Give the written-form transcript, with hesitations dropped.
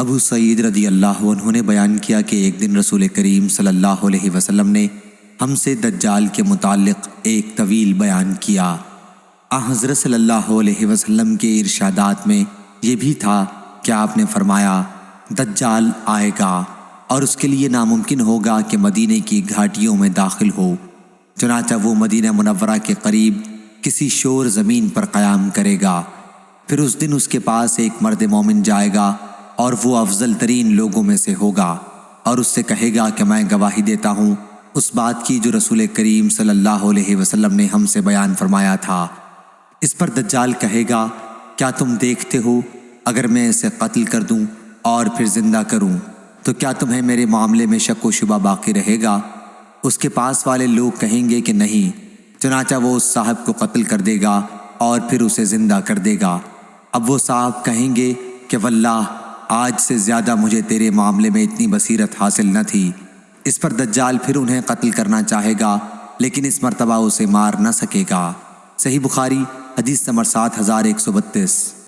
ابو سعید رضی اللہ عنہ نے بیان کیا کہ ایک دن رسول کریم صلی اللہ علیہ وسلم نے ہم سے دجال کے متعلق ایک طویل بیان کیا۔ حضرت صلی اللہ علیہ وسلم کے ارشادات میں یہ بھی تھا کہ آپ نے فرمایا دجال آئے گا اور اس کے لیے ناممکن ہوگا کہ مدینے کی گھاٹیوں میں داخل ہو، چنانچہ وہ مدینہ منورہ کے قریب کسی شور زمین پر قیام کرے گا۔ پھر اس دن اس کے پاس ایک مرد مومن جائے گا اور وہ افضل ترین لوگوں میں سے ہوگا، اور اس سے کہے گا کہ میں گواہی دیتا ہوں اس بات کی جو رسول کریم صلی اللہ علیہ وسلم نے ہم سے بیان فرمایا تھا۔ اس پر دجال کہے گا کیا تم دیکھتے ہو اگر میں اسے قتل کر دوں اور پھر زندہ کروں تو کیا تمہیں میرے معاملے میں شک و شبہ باقی رہے گا؟ اس کے پاس والے لوگ کہیں گے کہ نہیں، چنانچہ وہ اس صاحب کو قتل کر دے گا اور پھر اسے زندہ کر دے گا۔ اب وہ صاحب کہیں گے کہ واللہ آج سے زیادہ مجھے تیرے معاملے میں اتنی بصیرت حاصل نہ تھی۔ اس پر دجال پھر انہیں قتل کرنا چاہے گا لیکن اس مرتبہ اسے مار نہ سکے گا۔ صحیح بخاری حدیث نمبر 7132۔